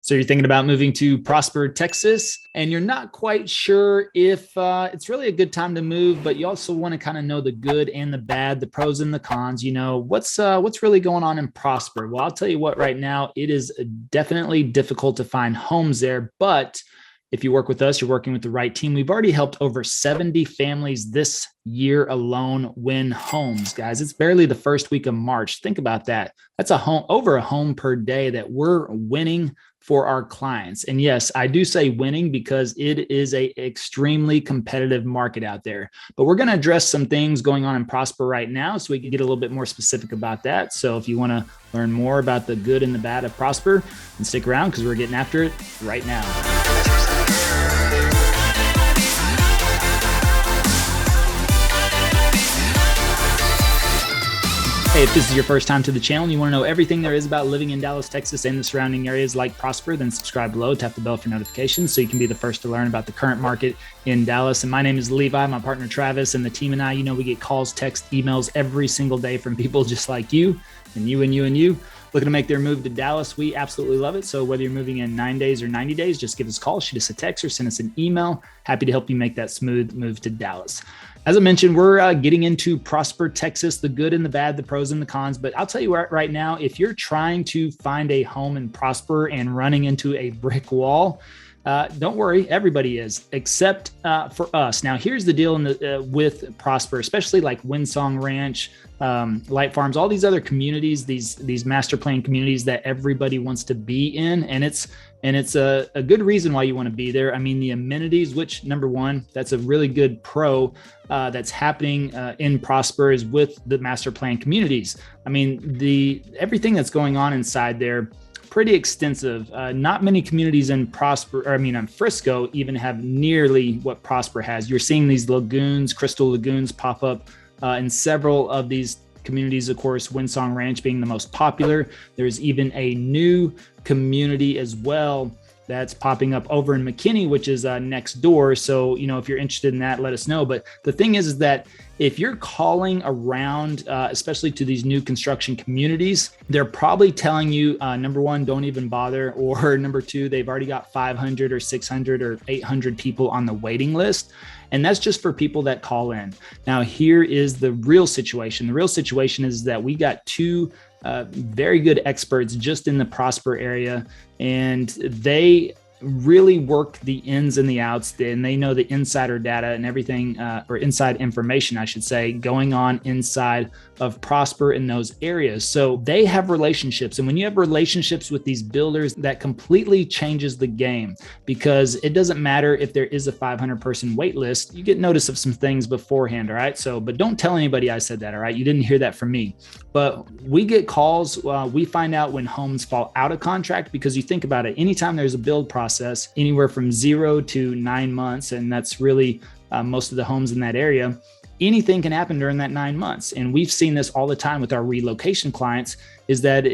So you're thinking about moving to Prosper, Texas, and you're not quite sure if it's really a good time to move, but you also want to kind of know the good and the bad, the pros and the cons. You know, what's really going on in Prosper? Well, I'll tell you what, right now, it is definitely difficult to find homes there, but if you work with us, you're working with the right team. We've already helped over 70 families this year alone win homes, guys. It's barely the first week of March. Think about that. That's over a home per day that we're winning for our clients. And yes, I do say winning because it is a extremely competitive market out there. But we're going to address some things going on in Prosper right now so we can get a little bit more specific about that. So if you want to learn more about the good and the bad of Prosper, then stick around because we're getting after it right now. Hey, if this is your first time to the channel and you want to know everything there is about living in Dallas, Texas and the surrounding areas like Prosper, then subscribe below, tap the bell for notifications so you can be the first to learn about the current market in Dallas. And my name is Levi, my partner Travis, and the team and I, you know, we get calls, texts, emails every single day from people just like you and you and you and you looking to make their move to Dallas. We absolutely love it. So whether you're moving in 9 days or 90 days, just give us a call, shoot us a text, or send us an email. Happy to help you make that smooth move to Dallas. As I mentioned, we're getting into Prosper, Texas, the good and the bad, the pros and the cons. But I'll tell you right now, if you're trying to find a home in Prosper and running into a brick wall, don't worry, everybody is, except for us. Now, here's the deal with Prosper, especially like Windsong Ranch, Light Farms, all these other communities, these master plan communities that everybody wants to be in. And it's a good reason why you want to be there. I mean, the amenities, which number one, that's a really good pro that's happening in Prosper is with the master plan communities. I mean, everything that's going on inside there, pretty extensive. Not many communities in Frisco even have nearly what Prosper has. You're seeing these lagoons, crystal lagoons pop up in several of these communities, of course, Windsong Ranch being the most popular. There's even a new community as well that's popping up over in McKinney, which is next door. So, you know, if you're interested in that, let us know. But the thing is that if you're calling around, especially to these new construction communities, they're probably telling you, number one, don't even bother. Or number two, they've already got 500 or 600 or 800 people on the waiting list. And that's just for people that call in. Now, here is the real situation. The real situation is that we got two very good experts just in the Prosper area, and they really work the ins and the outs, and they know the insider data and everything, or inside information, I should say, going on inside of Prosper in those areas. So they have relationships. And when you have relationships with these builders, that completely changes the game, because it doesn't matter if there is a 500 person wait list, you get notice of some things beforehand. All right. So, but don't tell anybody I said that. All right. You didn't hear that from me, but we get calls. We find out when homes fall out of contract, because you think about it, anytime there's a build process, anywhere from 0 to 9 months, and that's really most of the homes in that area, anything can happen during that 9 months. And we've seen this all the time with our relocation clients, is that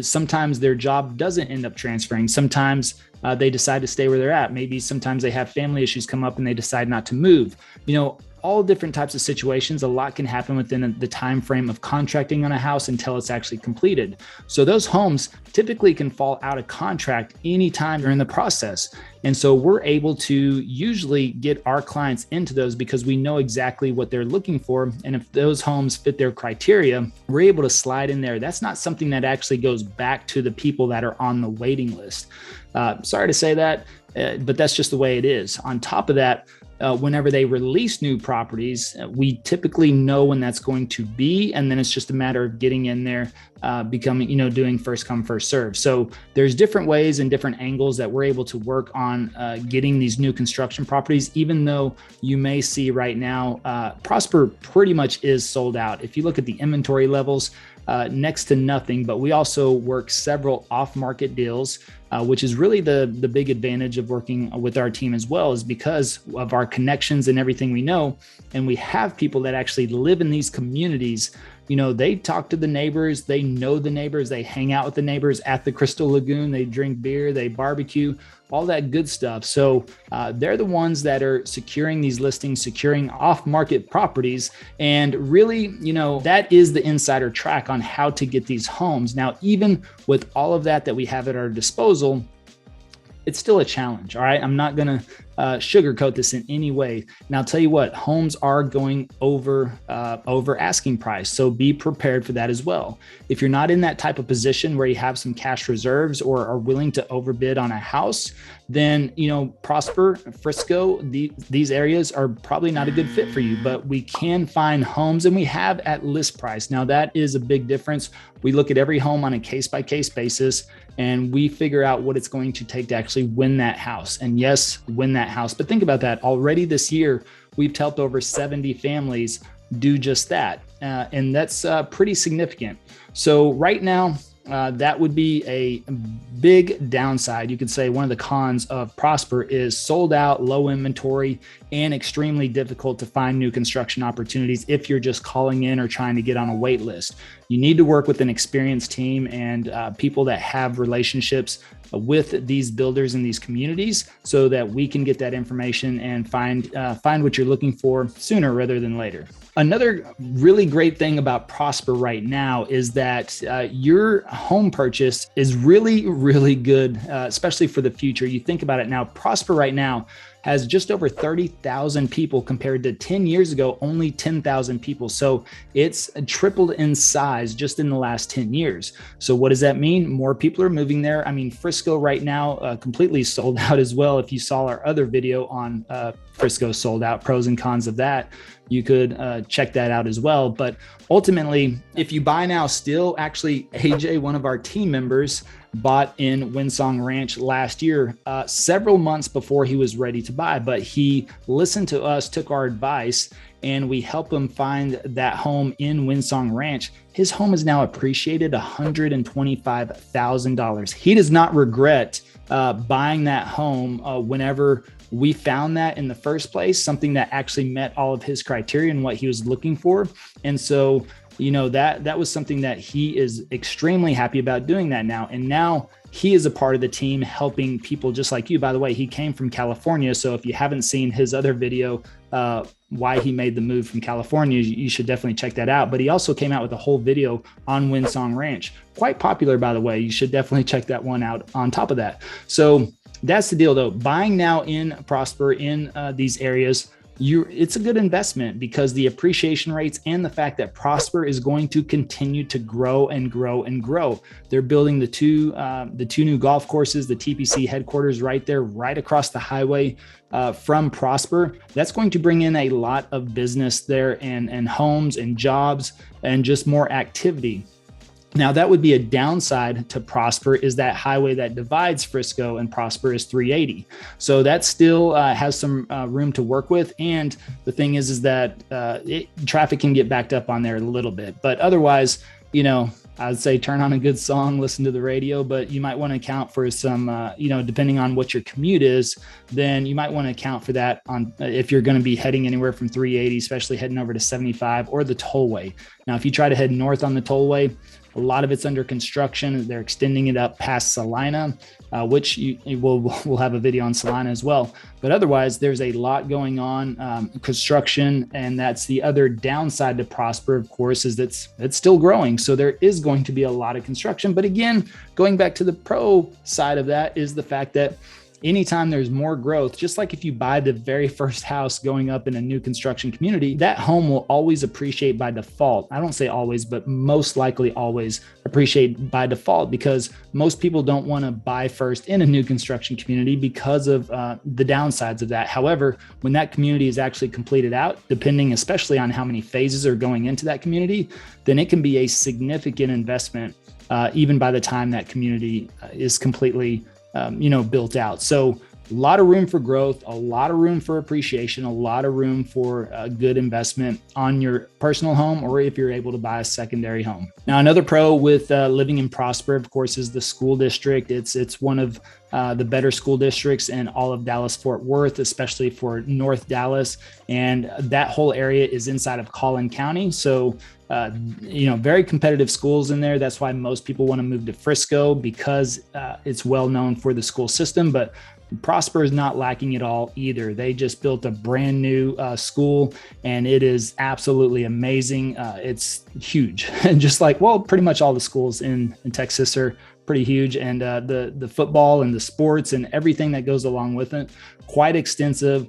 sometimes their job doesn't end up transferring. Sometimes they decide to stay where they're at. Maybe sometimes they have family issues come up and they decide not to move. You know, all different types of situations. A lot can happen within the time frame of contracting on a house until it's actually completed. So those homes typically can fall out of contract anytime during the process. And so we're able to usually get our clients into those because we know exactly what they're looking for. And if those homes fit their criteria, we're able to slide in there. That's not something that actually goes back to the people that are on the waiting list. Sorry to say that, but that's just the way it is. On top of that, whenever they release new properties, we typically know when that's going to be. And then it's just a matter of getting in there, doing first come, first serve. So there's different ways and different angles that we're able to work on getting these new construction properties, even though you may see right now, Prosper pretty much is sold out. If you look at the inventory levels, next to nothing, but we also work several off-market deals, which is really the big advantage of working with our team as well, is because of our connections and everything we know. And we have people that actually live in these communities they talk to the neighbors, they know the neighbors, they hang out with the neighbors at the Crystal Lagoon, they drink beer, they barbecue, all that good stuff. So they're the ones that are securing these listings, securing off-market properties. And really, that is the insider track on how to get these homes. Now, even with all of that we have at our disposal, it's still a challenge. All right. I'm not going to sugarcoat this in any way. And I'll tell you what, homes are going over asking price. So be prepared for that as well. If you're not in that type of position where you have some cash reserves or are willing to overbid on a house, then, Prosper, Frisco, these areas are probably not a good fit for you, but we can find homes and we have at list price. Now that is a big difference. We look at every home on a case by case basis and we figure out what it's going to take to actually win that house. And yes, win that house. But think about that. Already this year, we've helped over 70 families do just that. And that's pretty significant. So right now, that would be a big downside. You could say one of the cons of Prosper is sold out, low inventory, and extremely difficult to find new construction opportunities if you're just calling in or trying to get on a wait list. You need to work with an experienced team and people that have relationships with these builders in these communities so that we can get that information and find what you're looking for sooner rather than later. Another really great thing about Prosper right now is that your home purchase is really, really good, especially for the future. You think about it now, Prosper right now has just over 30,000 people compared to 10 years ago, only 10,000 people. So it's tripled in size just in the last 10 years. So what does that mean? More people are moving there. I mean, Frisco right now completely sold out as well. If you saw our other video on Frisco sold out, pros and cons of that, you could check that out as well. But ultimately, if you buy now still, actually, AJ, one of our team members, bought in Windsong Ranch last year, several months before he was ready to buy, but he listened to us, took our advice, and we helped him find that home in Windsong Ranch. His home is now appreciated $125,000. He does not regret buying that home whenever we found that in the first place, something that actually met all of his criteria and what he was looking for. And so, that was something that he is extremely happy about doing that now. And now he is a part of the team helping people just like you. By the way, he came from California. So if you haven't seen his other video, why he made the move from California, you should definitely check that out. But he also came out with a whole video on Windsong Ranch. Quite popular, by the way. You should definitely check that one out on top of that. So that's the deal though. Buying now in Prosper in these areas, it's a good investment because the appreciation rates and the fact that Prosper is going to continue to grow and grow and grow. They're building the two new golf courses, the TPC headquarters right there, right across the highway from Prosper. That's going to bring in a lot of business there and homes and jobs and just more activity. Now, that would be a downside to Prosper is that highway that divides Frisco and Prosper is 380. So that still has some room to work with. And the thing is that traffic can get backed up on there a little bit. But otherwise, I'd say turn on a good song, listen to the radio, but you might want to account for some, depending on what your commute is, then you might want to account for that on if you're going to be heading anywhere from 380, especially heading over to 75 or the tollway. Now, if you try to head north on the tollway, a lot of it's under construction. They're extending it up past Salina, which we'll have a video on Salina as well. But otherwise, there's a lot going on, construction, and that's the other downside to Prosper, of course, is it's still growing. So there is going to be a lot of construction. But again, going back to the pro side of that is the fact that anytime there's more growth, just like if you buy the very first house going up in a new construction community, that home will always appreciate by default. I don't say always, but most likely always appreciate by default because most people don't want to buy first in a new construction community because of the downsides of that. However, when that community is actually completed out, depending especially on how many phases are going into that community, then it can be a significant investment even by the time that community is completely built out. So a lot of room for growth, a lot of room for appreciation, a lot of room for a good investment on your personal home, or if you're able to buy a secondary home. Now, another pro with living in Prosper, of course, is the school district. It's one of the better school districts in all of Dallas-Fort Worth, especially for North Dallas. And that whole area is inside of Collin County. So, very competitive schools in there. That's why most people want to move to Frisco, because it's well known for the school system. But Prosper is not lacking at all either. They just built a brand new school, and it is absolutely amazing. It's huge. And just like, well, pretty much all the schools in Texas are pretty huge. And the football and the sports and everything that goes along with it, quite extensive.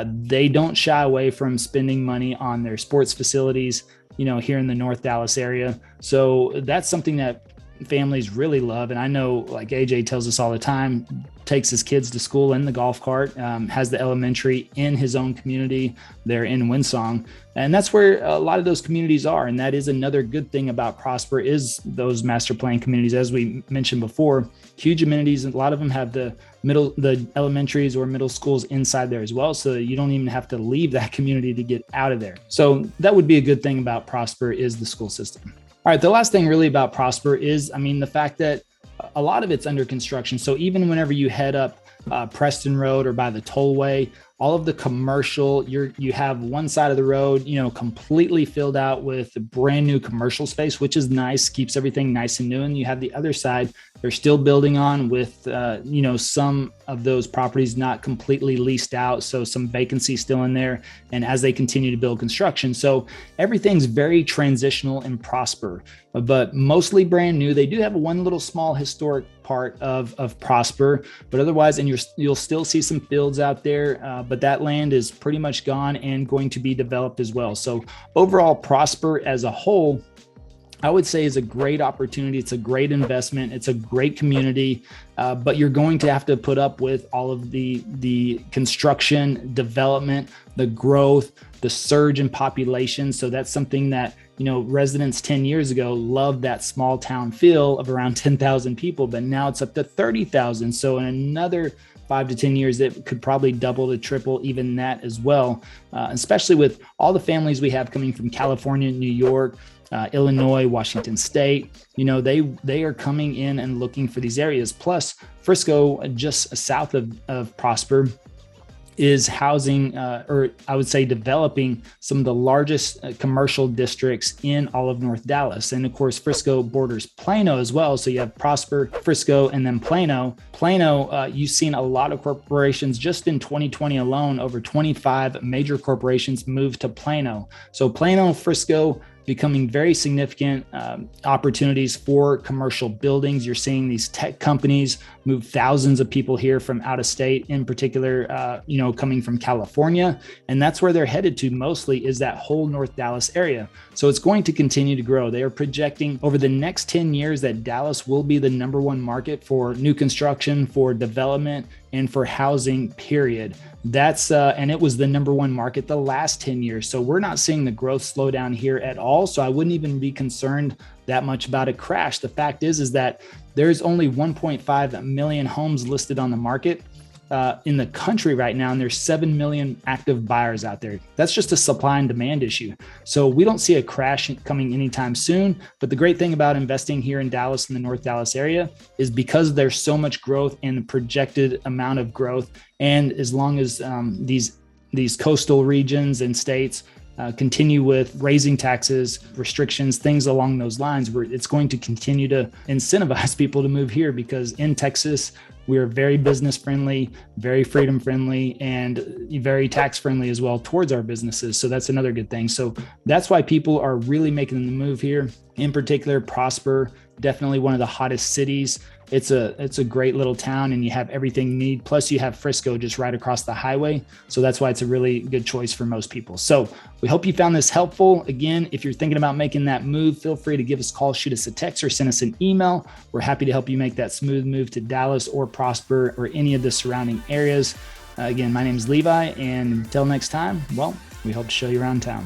They don't shy away from spending money on their sports facilities, here in the North Dallas area. So that's something that families really love. And I know, like AJ tells us all the time, takes his kids to school in the golf cart, has the elementary in his own community there in Windsong. And that's where a lot of those communities are. And that is another good thing about Prosper, is those master plan communities. As we mentioned before, huge amenities. And a lot of them have the elementaries or middle schools inside there as well. So you don't even have to leave that community to get out of there. So that would be a good thing about Prosper, is the school system. All right, the last thing really about Prosper is, the fact that a lot of it's under construction. So even whenever you head up Preston Road or by the tollway, all of the commercial, you have one side of the road, completely filled out with brand new commercial space, which is nice, keeps everything nice and new. And you have the other side, they're still building on with, some of those properties not completely leased out. So some vacancy still in there. And as they continue to build construction. So everything's very transitional and Prosper, but mostly brand new. They do have one little small historic part of Prosper, but otherwise, and you'll still see some fields out there, but that land is pretty much gone and going to be developed as well. So overall, Prosper as a whole, I would say, is a great opportunity. It's a great investment. It's a great community, but you're going to have to put up with all of the construction, development, the growth, the surge in population. So that's something that, residents 10 years ago loved, that small town feel of around 10,000 people, but now it's up to 30,000. So in another 5 to 10 years, it could probably double to triple even that as well, especially with all the families we have coming from California, New York, Illinois, Washington State. They are coming in and looking for these areas. Plus, Frisco, just south of Prosper, is housing, or I would say developing, some of the largest commercial districts in all of North Dallas. And of course, Frisco borders Plano as well. So you have Prosper, Frisco, and then Plano. Plano, you've seen a lot of corporations just in 2020 alone, over 25 major corporations moved to Plano. So Plano, Frisco, becoming very significant opportunities for commercial buildings. You're seeing these tech companies move thousands of people here from out of state, in particular, coming from California. And that's where they're headed to mostly, is that whole North Dallas area. So it's going to continue to grow. They are projecting over the next 10 years that Dallas will be the #1 market for new construction, for development, and for housing, period. That's and it was the #1 market the last 10 years. So we're not seeing the growth slow down here at all. So I wouldn't even be concerned that much about a crash. The fact is that there's only 1.5 million homes listed on the market in the country right now, and there's 7 million active buyers out there. That's just a supply and demand issue. So we don't see a crash coming anytime soon. But the great thing about investing here in Dallas, in the North Dallas area, is because there's so much growth and the projected amount of growth, and as long as these coastal regions and states continue with raising taxes, restrictions, things along those lines, where it's going to continue to incentivize people to move here, because in Texas, we are very business friendly, very freedom friendly, and very tax friendly as well towards our businesses. So that's another good thing. So that's why people are really making the move here. In particular, Prosper, definitely one of the hottest cities. It's a great little town, and you have everything you need. Plus you have Frisco just right across the highway. So that's why it's a really good choice for most people. So we hope you found this helpful. Again, if you're thinking about making that move, feel free to give us a call, shoot us a text, or send us an email. We're happy to help you make that smooth move to Dallas or Prosper or any of the surrounding areas. Again, my name is Levi, and until next time, well, we hope to show you around town.